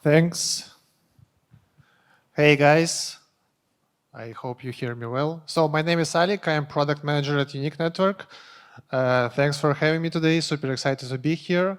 Thanks. Hey guys, I hope you hear me well. So my name is ALIK, I am product manager at Unique Network. Thanks for having me today, super excited to be here.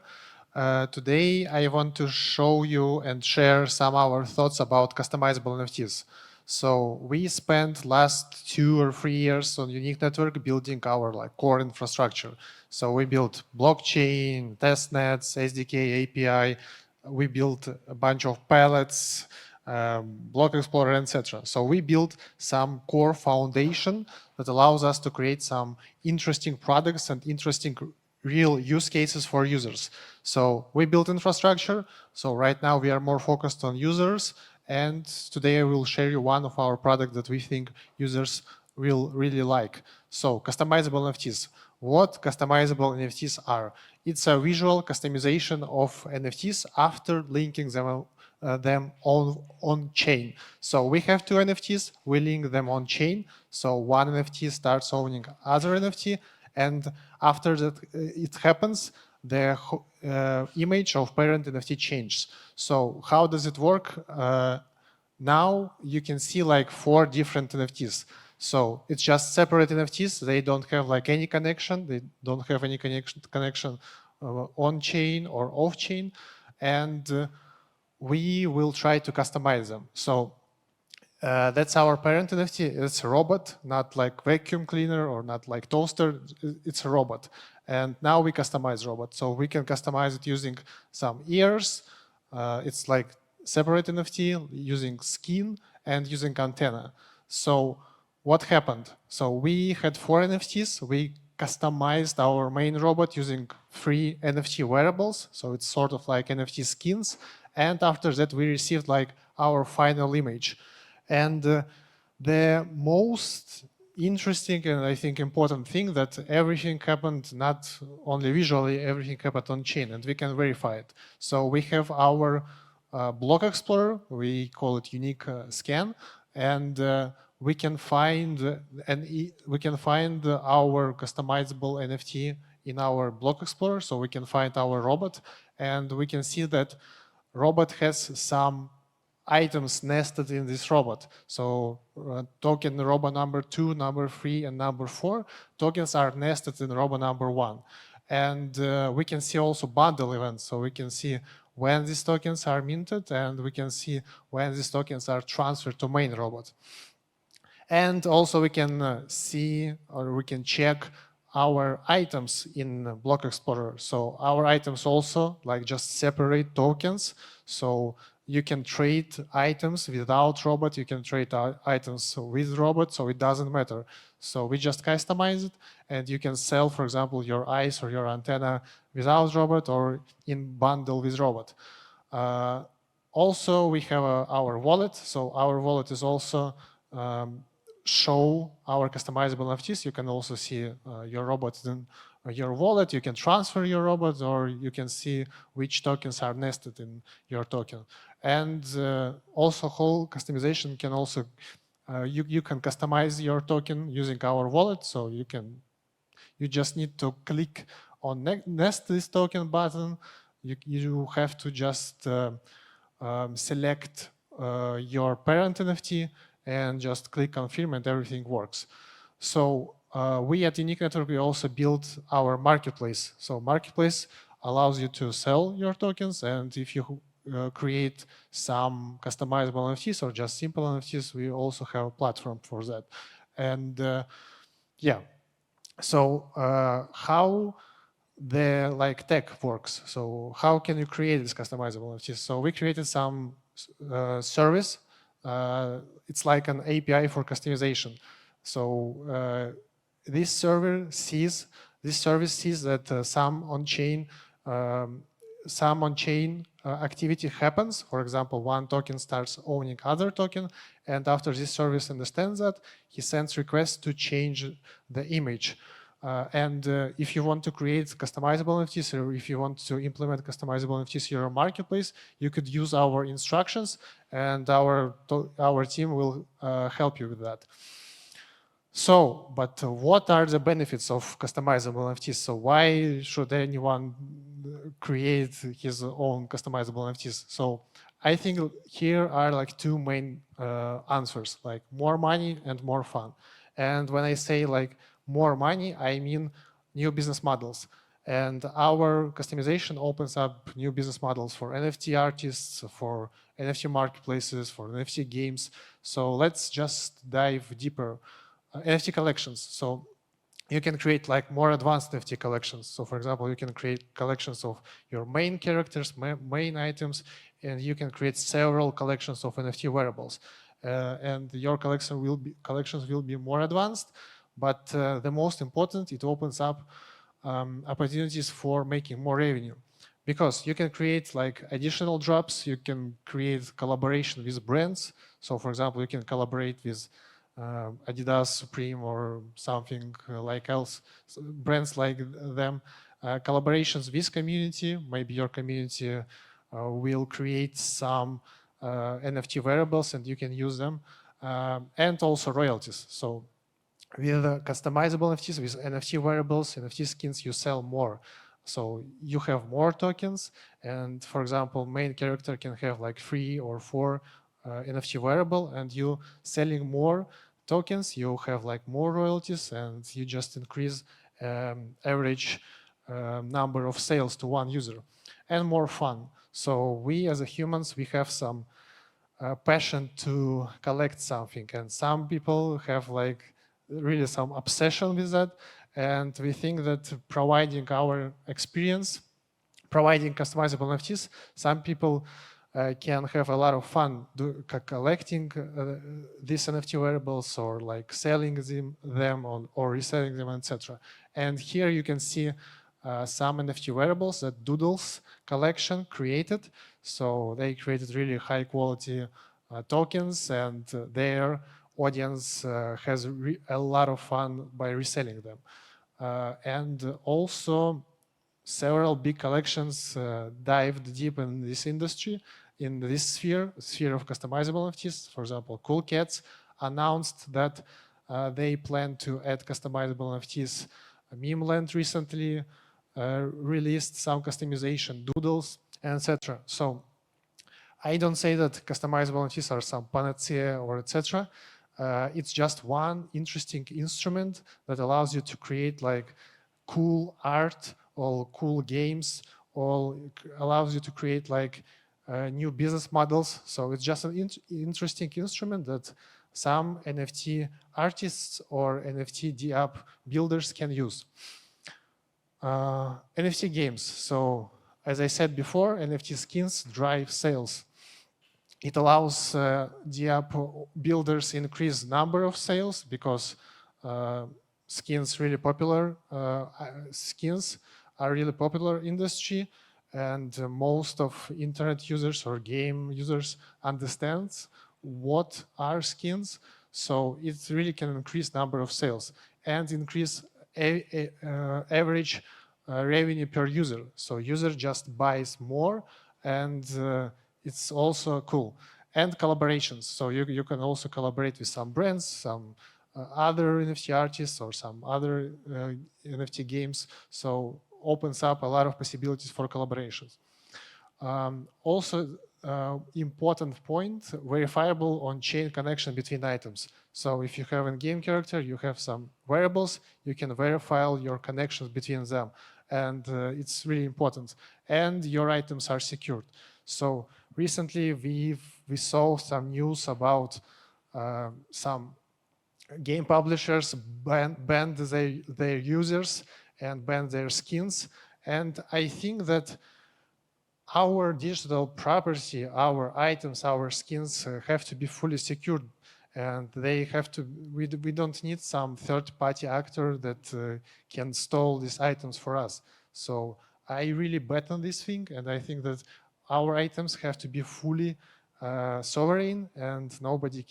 Today I want to show you and share some of our thoughts about customizable NFTs. So we spent last 2 or 3 years on Unique Network building our core infrastructure. So we built blockchain, testnets, SDK, API. We built a bunch of pallets, block explorer, etc. So we built some core foundation that allows us to create some interesting products and interesting real use cases for users. So we built infrastructure. So right now we are more focused on users. And today I will share you one of our products that we think users will really like. So customizable NFTs. What customizable NFTs are? It's a visual customization of NFTs after linking them on chain. So we have 2 NFTs, we link them on chain. So one NFT starts owning other NFT, and after that it happens, the image of parent NFT changes. So how does it work? Now you can see 4 different NFTs. So it's just separate NFTs. They don't have any connection. They don't have any connection on chain or off chain, and we will try to customize them. So that's our parent NFT. It's a robot, not like vacuum cleaner or not like toaster. It's a robot. And now we customize robot. So we can customize it using some ears. It's like separate NFT using skin and using antenna. So what happened? So we had 4 NFTs. We customized our main robot using 3 NFT wearables. So it's sort of like NFT skins. And after that, we received our final image. And the most interesting and I think important thing that everything happened not only visually, everything happened on chain, and we can verify it. So we have our block explorer, we call it unique scan, and we can find our customizable NFT in our block explorer. So we can find our robot, and we can see that robot has some items nested in this robot. So token robot number 2, number 3, and number 4 tokens are nested in robot number 1. And we can see also bundle events. So we can see when these tokens are minted, and we can see when these tokens are transferred to main robot. And also we can see, or we can check our items in Block Explorer. So our items also just separate tokens. So you can trade items without robot, you can trade items with robot, so it doesn't matter. So we just customize it, and you can sell, for example, your eyes or your antenna without robot or in bundle with robot. Also, we have our wallet. So our wallet is also show our customizable NFTs. You can also see your robot in your wallet. You can transfer your robot, or you can see which tokens are nested in your token. And also whole customization can also, you can customize your token using our wallet. So you just need to click on nest this token button. You have to just select your parent NFT and just click confirm, and everything works. So we at Unique Network, we also built our marketplace. So marketplace allows you to sell your tokens, and if you create some customizable NFTs or just simple NFTs, we also have a platform for that. And yeah, so how the tech works. So how can you create this customizable NFTs? So we created some service. It's like an API for customization. So this service sees that some on-chain activity happens. For example, one token starts owning other token, and after this service understands that, he sends requests to change the image. And if you want to create customizable NFTs, or if you want to implement customizable NFTs in your marketplace, you could use our instructions, and our team will help you with that. So, but what are the benefits of customizable NFTs? So why should anyone create his own customizable NFTs? So I think here are like two main answers, like more money and more fun. And when I say like more money, I mean new business models. And our customization opens up new business models for NFT artists, for NFT marketplaces, for NFT games. So let's just dive deeper. NFT collections. So you can create like more advanced NFT collections. So for example, you can create collections of your main characters, main items, and you can create several collections of NFT wearables. And your collections will be more advanced, but the most important, it opens up opportunities for making more revenue. Because you can create like additional drops, you can create collaboration with brands. So for example, you can collaborate with Adidas, Supreme, or something like else, so brands like them, collaborations with community. Maybe your community will create some NFT wearables and you can use them, and also royalties. So with customizable NFTs, with NFT wearables, NFT skins, you sell more. So you have more tokens, and for example, main character can have like 3 or 4 NFT wearable, and you selling more tokens, you have like more royalties, and you just increase average number of sales to one user, and more fun. So we as a humans, we have some passion to collect something, and some people have like really some obsession with that, and we think that providing our experience, providing customizable NFTs, some people can have a lot of fun collecting these NFT wearables, or like selling them or reselling them, etc. And here you can see some NFT wearables that Doodles collection created. So they created really high quality tokens, and their audience has a lot of fun by reselling them. And also several big collections dived deep in this industry, in this sphere of customizable NFTs. For example, Cool Cats announced that they plan to add customizable NFTs. Memeland recently released some customization doodles, etc. So I don't say that customizable NFTs are some panacea or etc. It's just one interesting instrument that allows you to create like cool art or cool games, or allows you to create like new business models. So it's just an interesting instrument that some NFT artists or NFT DApp builders can use. NFT games. So as I said before, NFT skins drive sales. It allows DApp builders increase number of sales because skins really popular. Skins are really popular industry, and most of internet users or game users understands what are skins. So it really can increase number of sales and increase average revenue per user. So user just buys more, and it's also cool. And collaborations. So you can also collaborate with some brands, some other NFT artists, or some other NFT games. So opens up a lot of possibilities for collaborations. Also, important point, verifiable on-chain connection between items. So if you have a game character, you have some variables, you can verify your connections between them. And it's really important. And your items are secured. So recently we saw some news about some game publishers banned their users and banned their skins. And I think that our digital property, our items, our skins have to be fully secured, and they have to. We don't need some third-party actor that can stole these items for us. So I really bet on this thing, and I think that our items have to be fully sovereign, and nobody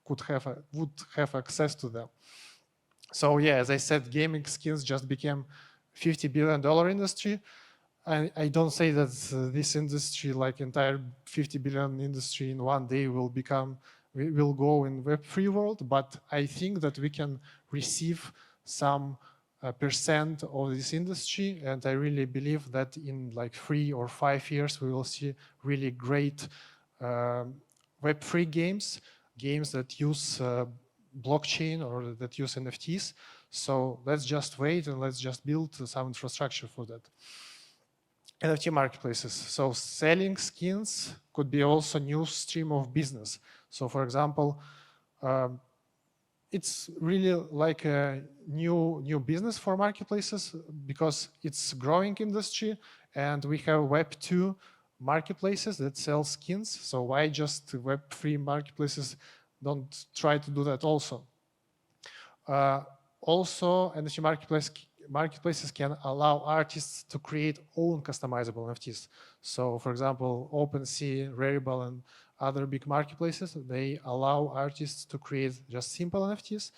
would have access to them. So yeah, as I said, gaming skins just became $50 billion industry. I don't say that this industry, like entire 50 billion industry in one day will go in Web3 world, but I think that we can receive some percent of this industry, and I really believe that in like 3 or 5 years we will see really great Web3 games that use blockchain or that use NFTs. So let's just wait and let's just build some infrastructure for that. NFT marketplaces. So selling skins could be also new stream of business. So for example, it's really like a new business for marketplaces because it's growing industry, and we have Web2 marketplaces that sell skins. So why just Web3 marketplaces don't try to do that also? Also, NFT marketplaces can allow artists to create own customizable NFTs. So for example, OpenSea, Rarible, and other big marketplaces, they allow artists to create just simple NFTs.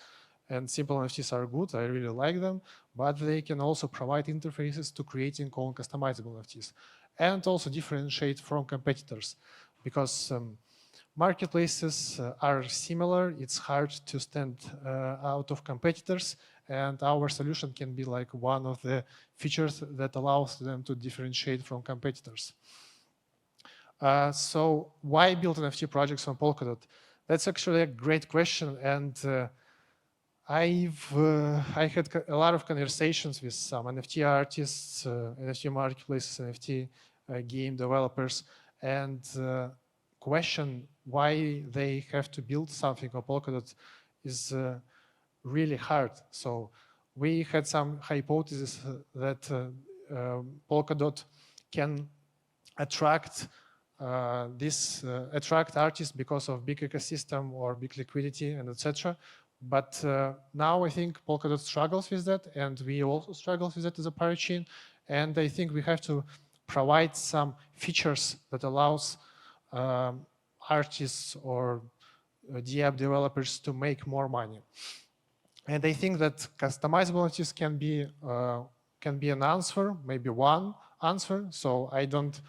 And simple NFTs are good, I really like them, but they can also provide interfaces to creating own customizable NFTs. And also differentiate from competitors, because marketplaces are similar. It's hard to stand out of competitors, and our solution can be like one of the features that allows them to differentiate from competitors. So why build NFT projects on Polkadot? That's actually a great question, and I had a lot of conversations with some NFT artists, NFT marketplaces, NFT game developers, and question why they have to build something on Polkadot is really hard. So we had some hypothesis that Polkadot can attract attract artists because of big ecosystem or big liquidity and etc. But now I think Polkadot struggles with that, and we also struggle with that as a parachain. And I think we have to provide some features that allows artists or DApp developers to make more money. And I think that customizable NFTs can be an answer, maybe one answer. So I don't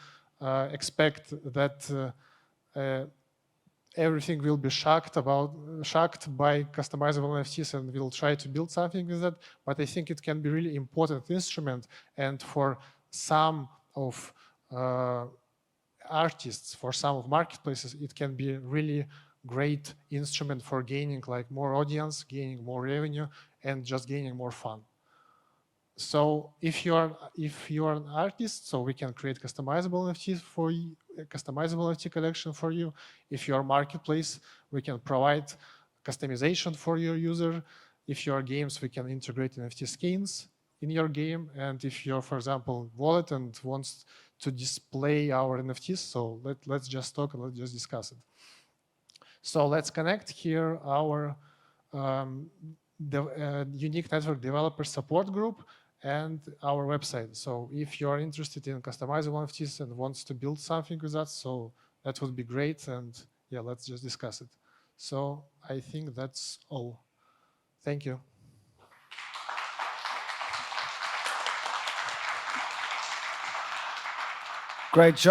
expect that everything will be shocked by customizable NFTs, and we'll try to build something with that. But I think it can be really important instrument, and for some of artists, for some of marketplaces, it can be really great instrument for gaining like more audience, gaining more revenue, and just gaining more fun. So if you are an artist, so we can create customizable NFTs for you, customizable NFT collection for you. If you are a marketplace, we can provide customization for your user. If you are games, we can integrate NFT skins in your game. And if you're, for example, wallet and wants to display our NFTs, so let's just talk and let's just discuss it. So let's connect here our unique network developer support group and our website. So if you are interested in customizable NFTs and wants to build something with that, so that would be great. And yeah, let's just discuss it. So I think that's all. Thank you. Great job.